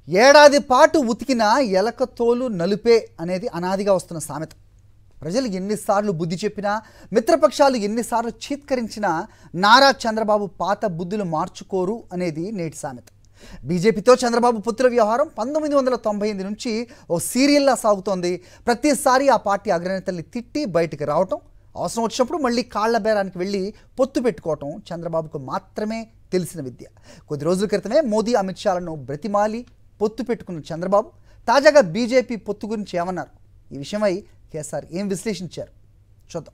ఏడాది పాటు ఉతికిన ఎలక తోలు నలుపే అనేది అనాదిగా వస్తున్న సామెత. ప్రజలు ఎన్నిసార్లు బుద్ధి చెప్పినా, మిత్రపక్షాలు ఎన్నిసార్లు చీత్కరించినా నారా చంద్రబాబు పాత బుద్ధులు మార్చుకోరు అనేది నేటి సామెత. బీజేపీతో చంద్రబాబు పుత్ర వ్యవహారం 1998 నుంచి ఓ సీరియల్లా సాగుతోంది. ప్రతిసారి ఆ పార్టీ అగ్రనేతల్ని తిట్టి బయటికి రావటం, అవసరం వచ్చినప్పుడు మళ్ళీ కాళ్ల బేరానికి వెళ్ళి పొత్తు పెట్టుకోవటం చంద్రబాబుకు మాత్రమే తెలిసిన విద్య. కొద్ది రోజుల క్రితమే మోదీ, అమిత్ షాలను బ్రతిమాలి పొత్తు పెట్టుకున్న చంద్రబాబు తాజాగా బీజేపీ పొత్తు గురించి ఏమన్నారు, ఈ విషయమై కేసీఆర్ ఏం విశ్లేషించారు చూద్దాం.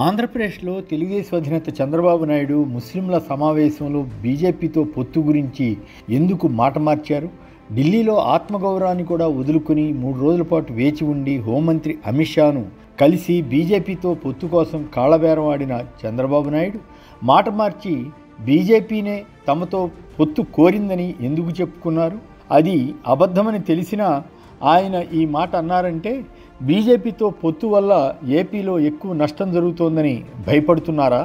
ఆంధ్రప్రదేశ్లో తెలుగుదేశం అధినేత చంద్రబాబు నాయుడు ముస్లింల సమావేశంలో బీజేపీతో పొత్తు గురించి ఎందుకు మాట మార్చారు? ఢిల్లీలో ఆత్మగౌరవాన్ని కూడా వదులుకుని 3 రోజుల పాటు వేచి ఉండి హోంమంత్రి అమిత్ షాను కలిసి బీజేపీతో పొత్తు కోసం కాళ్ళబేరం ఆడిన చంద్రబాబు నాయుడు మాట మార్చి బీజేపీనే తమతో పొత్తు కోరిందని ఎందుకు చెప్పుకున్నారు? అది అబద్ధమని తెలిసినా ఆయన ఈ మాట అన్నారంటే బీజేపీతో పొత్తు వల్ల ఏపీలో ఎక్కువ నష్టం జరుగుతోందని భయపడుతున్నారా?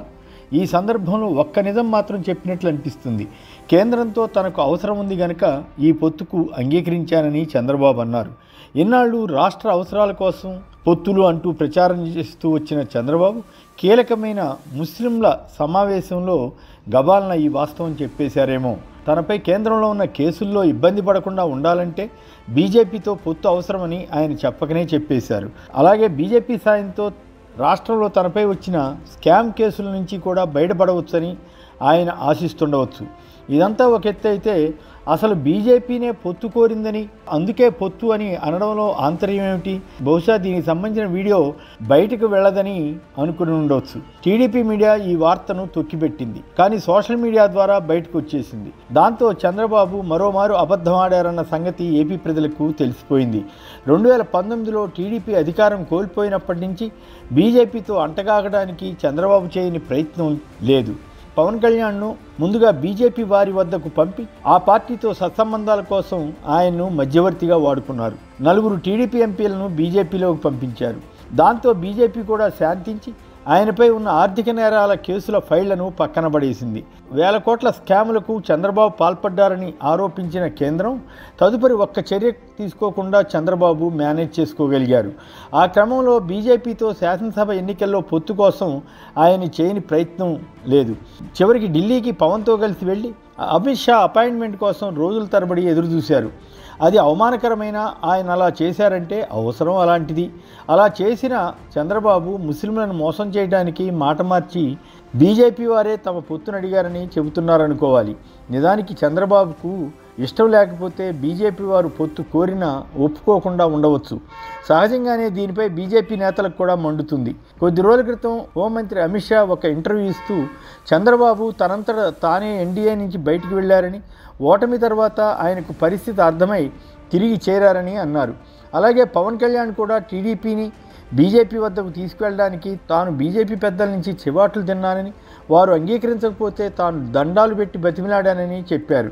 ఈ సందర్భంలో ఒక్క నిజం మాత్రం చెప్పినట్లు అనిపిస్తుంది. కేంద్రంతో తనకు అవసరం ఉంది గనక ఈ పొత్తుకు అంగీకరించానని చంద్రబాబు అన్నారు. ఇన్నాళ్ళు రాష్ట్ర అవసరాల కోసం పొత్తులు అంటూ ప్రచారం చేస్తూ వచ్చిన చంద్రబాబు కీలకమైన ముస్లింల సమావేశంలో గబాల్న ఈ వాస్తవం చెప్పేశారేమో. తనపై కేంద్రంలో ఉన్న కేసుల్లో ఇబ్బంది పడకుండా ఉండాలంటే బీజేపీతో పొత్తు అవసరమని ఆయన చెప్పకనే చెప్పేశారు. అలాగే బీజేపీ సాయంతో రాష్ట్రంలో తనపై వచ్చిన స్కామ్ కేసుల నుంచి కూడా బయటపడవచ్చని ఆయన ఆశిస్తుండవచ్చు. ఇదంతా ఒక ఎత్తు అయితే అసలు బీజేపీనే పొత్తు కోరిందని, అందుకే పొత్తు అని అనడంలో ఆంతర్యం ఏమిటి? బహుశా దీనికి సంబంధించిన వీడియో బయటకు వెళ్ళదని అనుకుని ఉండవచ్చు. టీడీపీ మీడియా ఈ వార్తను తొక్కిపెట్టింది, కానీ సోషల్ మీడియా ద్వారా బయటకు వచ్చేసింది. దాంతో చంద్రబాబు మరోమారు అబద్ధం ఆడారన్న సంగతి ఏపీ ప్రజలకు తెలిసిపోయింది. 2019లో టీడీపీ అధికారం కోల్పోయినప్పటి నుంచి బీజేపీతో అంటగాగడానికి చంద్రబాబు చేయని ప్రయత్నం లేదు. పవన్ కళ్యాణ్ను ముందుగా బీజేపీ వారి వద్దకు పంపి ఆ పార్టీతో సత్సంబంధాల కోసం ఆయన్ను మధ్యవర్తిగా వాడుకున్నారు. 4 టీడీపీ ఎంపీలను బీజేపీలోకి పంపించారు. దాంతో బీజేపీ కూడా శాంతించి ఆయనపై ఉన్న ఆర్థిక నేరాల కేసుల ఫైళ్లను పక్కన పడేసింది. 1000 కోట్ల స్కాములకు చంద్రబాబు పాల్పడ్డారని ఆరోపించిన కేంద్రం తదుపరి ఒక్క చర్య తీసుకోకుండా చంద్రబాబు మేనేజ్ చేసుకోగలిగారు. ఆ క్రమంలో బీజేపీతో శాసనసభ ఎన్నికల్లో పొత్తు కోసం ఆయన చేయని ప్రయత్నం లేదు. చివరికి ఢిల్లీకి పవన్తో కలిసి వెళ్ళి అమిత్ షా అపాయింట్మెంట్ కోసం రోజుల తరబడి ఎదురుచూశారు. అది అవమానకరమైన ఆయన అలా చేశారంటే అవసరం అలాంటిది. అలా చేసిన చంద్రబాబు ముస్లింలను మోసం చేయడానికి మాట మార్చి బీజేపీ వారే తమ పొత్తును అడిగారని చెబుతున్నారనుకోవాలి. నిజానికి చంద్రబాబుకు ఇష్టం లేకపోతే బీజేపీ వారు పొత్తు కోరినా ఒప్పుకోకుండా ఉండవచ్చు. సహజంగానే దీనిపై బీజేపీ నేతలకు కూడా మండుతుంది. కొద్ది రోజుల క్రితం హోంమంత్రి అమిత్ షా ఒక ఇంటర్వ్యూ ఇస్తూ చంద్రబాబు తనంతట తానే ఎన్డీఏ నుంచి బయటికి వెళ్లారని, ఓటమి తర్వాత ఆయనకు పరిస్థితి అర్థమై తిరిగి చేరారని అన్నారు. అలాగే పవన్ కళ్యాణ్ కూడా టీడీపీని బీజేపీ వద్దకు తీసుకువెళ్ళడానికి తాను బీజేపీ పెద్దల నుంచి చివాట్లు తిన్నానని, వారు అంగీకరించకపోతే తాను దండాలు పెట్టి బతిమిలాడానని చెప్పారు.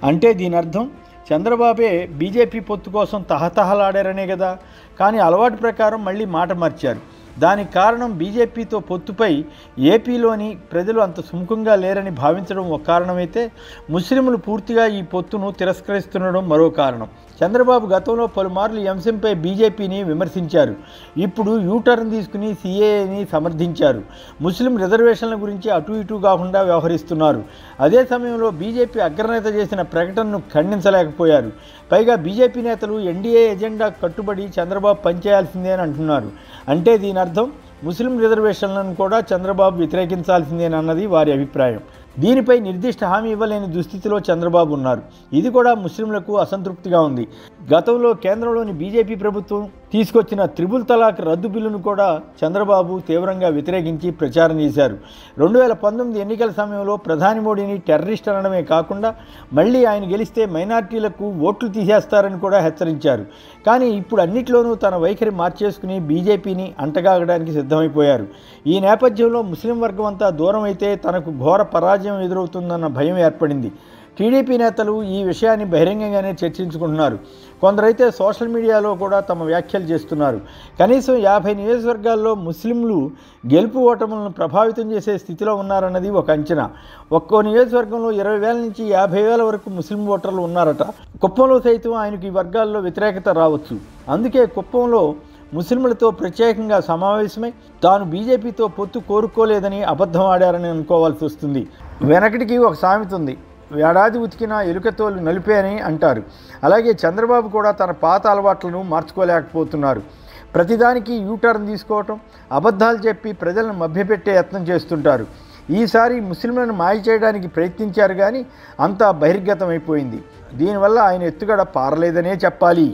అంటే దీని అర్థం చంద్రబాబే బీజేపీ పొత్తు కోసం తహతహలాడారనే కదా. కానీ అలవాటు ప్రకారం మళ్ళీ మాట మార్చారు. దానికి కారణం బీజేపీతో పొత్తుపై ఏపీలోని ప్రజలు అంత సుముఖంగా లేరని భావించడం ఒక కారణమైతే, ముస్లింలు పూర్తిగా ఈ పొత్తును తిరస్కరిస్తుండడం మరో కారణం. చంద్రబాబు గతంలో పలుమార్లు ఈ అంశంపై బీజేపీని విమర్శించారు. ఇప్పుడు యూటర్న్ తీసుకుని సీఏఏని సమర్థించారు. ముస్లిం రిజర్వేషన్ల గురించి అటు ఇటు కాకుండా వ్యవహరిస్తున్నారు. అదే సమయంలో బీజేపీ అగ్రనేత చేసిన ప్రకటనను ఖండించలేకపోయారు. పైగా బీజేపీ నేతలు ఎన్డీఏ ఎజెండా కట్టుబడి చంద్రబాబు పనిచేయాల్సిందే అని అంటున్నారు. అంటే దీని అర్థం ముస్లిం రిజర్వేషన్లను కూడా చంద్రబాబు వ్యతిరేకించాల్సిందేనన్నది వారి అభిప్రాయం. దీనిపై నిర్దిష్ట హామీ ఇవ్వలేని దుస్థితిలో చంద్రబాబు ఉన్నారు. ఇది కూడా ముస్లింలకు అసంతృప్తిగా ఉంది. గతంలో కేంద్రంలోని బీజేపీ ప్రభుత్వం తీసుకొచ్చిన త్రిపుల్ తలాక్ రద్దు బిల్లును కూడా చంద్రబాబు తీవ్రంగా వ్యతిరేకించి ప్రచారం చేశారు. 2019 ఎన్నికల సమయంలో ప్రధాని మోడీని టెర్రరిస్ట్ అనడమే కాకుండా మళ్ళీ ఆయన గెలిస్తే మైనార్టీలకు ఓట్లు తీసేస్తారని కూడా హెచ్చరించారు. కానీ ఇప్పుడు అన్నిట్లోనూ తన వైఖరి మార్చేసుకుని బీజేపీని అంటగాగడానికి సిద్ధమైపోయారు. ఈ నేపథ్యంలో ముస్లిం వర్గం అంతా దూరం అయితే తనకు ఘోర పరాజయం ఎదురవుతుందన్న భయం ఏర్పడింది. టీడీపీ నేతలు ఈ విషయాన్ని బహిరంగంగానే చర్చించుకుంటున్నారు. కొందరైతే సోషల్ మీడియాలో కూడా తమ వ్యాఖ్యలు చేస్తున్నారు. కనీసం 50 నియోజకవర్గాల్లో ముస్లింలు గెలుపు ఓటములను ప్రభావితం చేసే స్థితిలో ఉన్నారన్నది ఒక అంచనా. ఒక్కో నియోజకవర్గంలో 20,000 నుంచి 50,000 వరకు ముస్లిం ఓటర్లు ఉన్నారట. కుప్పంలో సైతం ఆయనకు ఈ వర్గాల్లో వ్యతిరేకత రావచ్చు. అందుకే కుప్పంలో ముస్లింలతో ప్రత్యేకంగా సమావేశమై తాను బీజేపీతో పొత్తు కోరుకోలేదని అబద్ధం ఆడారని అనుకోవాల్సి వస్తుంది. వెనకటికి ఒక సామెత ఉంది, ఏడాది ఉతికిన ఎలుకతోలు నలిపే అని అంటారు. అలాగే చంద్రబాబు కూడా తన పాత అలవాట్లను మార్చుకోలేకపోతున్నారు. ప్రతిదానికి యూటర్న్ తీసుకోవటం, అబద్ధాలు చెప్పి ప్రజలను మభ్యపెట్టే యత్నం చేస్తుంటారు. ఈసారి ముస్లింలను మాయ చేయడానికి ప్రయత్నించారు, కానీ అంతా బహిర్గతమైపోయింది. దీనివల్ల ఆయన ఎత్తుగడ పారలేదనే చెప్పాలి.